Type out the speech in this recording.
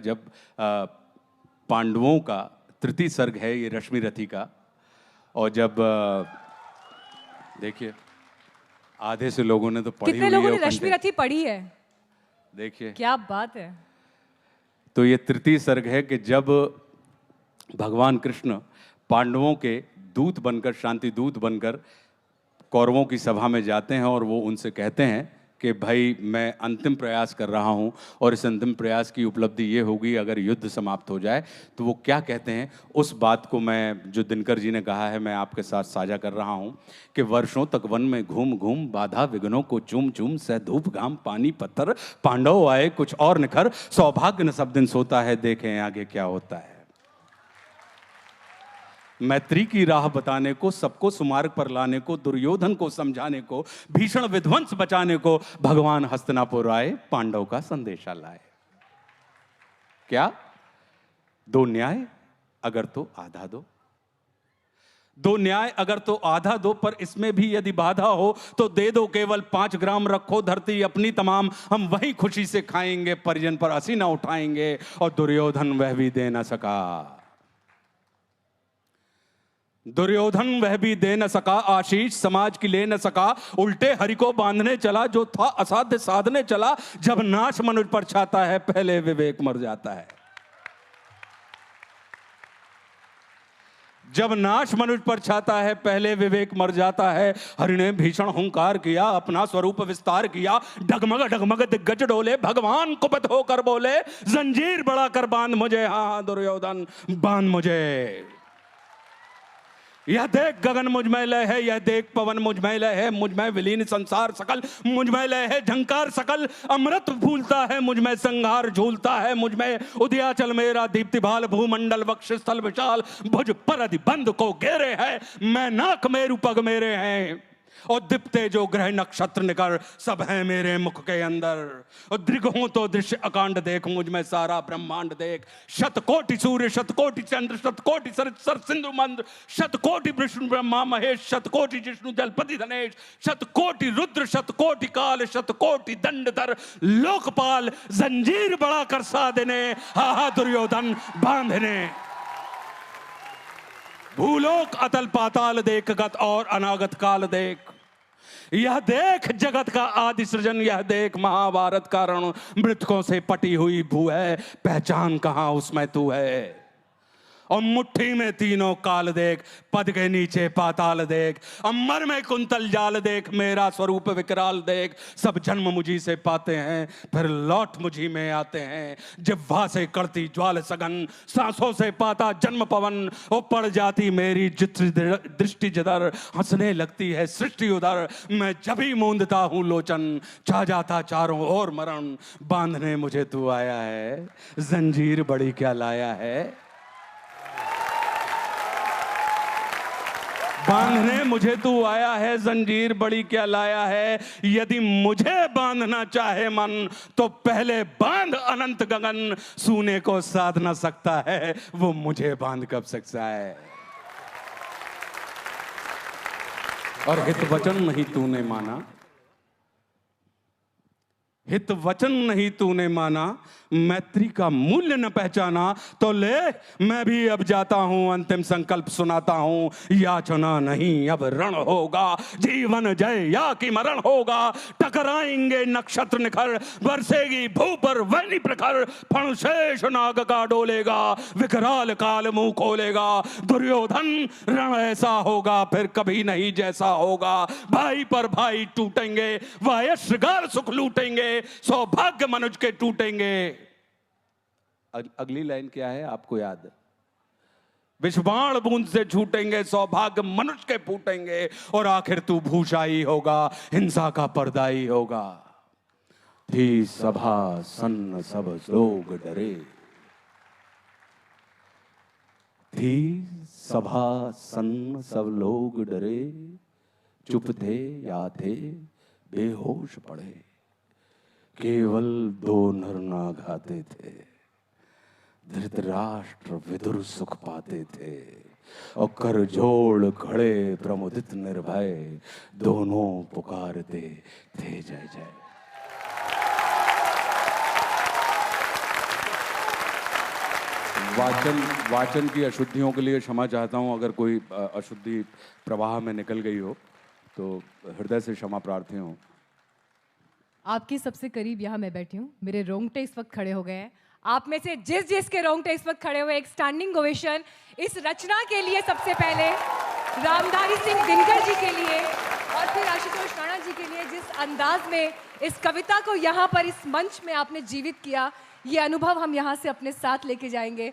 जब पांडवों का तृतीय सर्ग है ये रश्मि रथी का, और जब देखिए आधे से लोगों ने तो पढ़ी हुई है। कितने लोगों ने रश्मि रथी पढ़ी है? देखिए क्या बात है। तो ये तृतीय सर्ग है कि जब भगवान कृष्ण पांडवों के दूत बनकर, शांति दूत बनकर कौरवों की सभा में जाते हैं और वो उनसे कहते हैं कि भाई मैं अंतिम प्रयास कर रहा हूं और इस अंतिम प्रयास की उपलब्धि ये होगी अगर युद्ध समाप्त हो जाए। तो वो क्या कहते हैं, उस बात को मैं, जो दिनकर जी ने कहा है, मैं आपके साथ साझा कर रहा हूं कि वर्षों तक वन में घूम घूम बाधा विघ्नों को चूम चूम, सह धूप घाम पानी पत्थर, पांडव आए कुछ और निखर, सौभाग्य न सब दिन सोता है, देखें आगे क्या होता है। मैत्री की राह बताने को, सबको सुमार्ग पर लाने को, दुर्योधन को समझाने को, भीषण विध्वंस बचाने को भगवान हस्तिनापुर आए, पांडव का संदेशा लाए। क्या? दो न्याय अगर तो आधा दो, दो न्याय अगर तो आधा दो, पर इसमें भी यदि बाधा हो तो दे दो केवल 5 ग्राम, रखो धरती अपनी तमाम, हम वहीं खुशी से खाएंगे, परिजन पर हंसी ना उठाएंगे। और दुर्योधन वह भी दे न सका, दुर्योधन वह भी दे न सका, आशीष समाज की ले न सका, उल्टे हरि को बांधने चला, जो था असाध्य साधने चला। जब नाश मनुष्य पर छाता है, पहले विवेक मर जाता है। जब नाश मनुष्य पर छाता है, पहले विवेक मर जाता है। हरि ने भीषण हुंकार किया, अपना स्वरूप विस्तार किया, डगमग डगमग दिग्गज डोले, भगवान कुपित होकर बोले, जंजीर बढ़ाकर बांध मुझे, हाँ दुर्योधन बांध मुझे। यह देख गगन मुझ में लय है, यह देख पवन मुझ में लय है, मुझ में विलीन संसार सकल, मुझ में लय है झंकार सकल, अमृत फूलता है मुझ में, संहार झूलता है मुझ में, उदयाचल मेरा दीप्ति भाल, भूमंडल वक्ष स्थल विशाल, भुज पर अधिबंध को घेरे है, मैं नाक मेरु पग मेरे हैं, और दीप्ते जो ग्रह नक्षत्र निकर, सब है मेरे मुख के अंदर। और दृगहों तो दृश्य अकांड देख, मुझ में सारा ब्रह्मांड देख, शतकोटि सूर्य शतकोटि चंद्र, शतकोटि सर सिंधु मंद्र, शतकोटि विष्णु ब्रह्मा महेश, शतकोटि जिष्णु जलपति धनेश, शतकोटि रुद्र शतकोटि काल, शतकोटि दंडधर लोकपाल, जंजीर बड़ा कर साधने, हा दुर्योधन बांधने। भूलोक अतल पाताल देख, गत और अनागत काल देख, यह देख जगत का आदि सृजन, यह देख महाभारत का रण, मृतकों से पटी हुई भू है, पहचान कहां उसमें तू है। और मुट्ठी में तीनों काल देख, पद के नीचे पाताल देख, अमर में कुंतल जाल देख, मेरा स्वरूप विकराल देख। सब जन्म मुझी से पाते हैं, फिर लौट मुझी में आते हैं, जिह्वा से करती ज्वाल सघन, सांसों से पाता जन्म पवन, वो पड़ जाती मेरी दृष्टि जिधर, हंसने लगती है सृष्टि उधर, मैं जब ही मूंदता हूं लोचन, छा जाता चारों ओर मरण। बांधने मुझे तू आया है, जंजीर बड़ी क्या लाया है, बांधने मुझे तू आया है, जंजीर बड़ी क्या लाया है। यदि मुझे बांधना चाहे मन, तो पहले बांध अनंत गगन, सूने को साध ना सकता है, वो मुझे बांध कब सकता है। और हित वचन नहीं तूने माना, हित वचन नहीं तूने माना, मैत्री का मूल्य न पहचाना, तो ले मैं भी अब जाता हूं, अंतिम संकल्प सुनाता हूं, याचना नहीं अब रण होगा, जीवन जय या कि मरण होगा। टकराएंगे नक्षत्र निखर, बरसेगी भू पर वैनी प्रखर, फणशेष नाग का डोलेगा, विकराल काल मुंह खोलेगा। दुर्योधन रण ऐसा होगा फिर कभी नहीं जैसा होगा, भाई पर भाई टूटेंगे, वायश्रगार सुख लूटेंगे, सौभाग्य मनुज के टूटेंगे। अगली लाइन क्या है आपको याद? विषबाण बूंद से छूटेंगे, सौभाग्य मनुष्य के फूटेंगे, और आखिर तू भूषाई होगा, हिंसा का पर्दाई होगा। थी सभा सन्न सब लोग डरे, थी सभा सन्न सब लोग डरे, चुप थे या थे बेहोश पड़े, केवल 2 नर नाग आते थे, धृतराष्ट्र विदुर सुख पाते थे, और कर जोड़ खड़े प्रमुदित निर्भय, दोनों पुकारते थे जय जय। वाचन की अशुद्धियों के लिए क्षमा चाहता हूँ। अगर कोई अशुद्धि प्रवाह में निकल गई हो तो हृदय से क्षमा प्रार्थी हूँ। आपके सबसे करीब यहाँ मैं बैठी हूँ, मेरे रोंगटे इस वक्त खड़े हो गए हैं। आप में से जिस जिस के रोंगटे इस वक्त खड़े हुए, एक स्टैंडिंग ओवेशन इस रचना के लिए सबसे पहले, रामधारी सिंह दिनकर जी के लिए और फिर आशुतोष राणा जी के लिए, जिस अंदाज में इस कविता को यहाँ पर इस मंच में आपने जीवित किया, ये अनुभव हम यहाँ से अपने साथ लेके जाएंगे।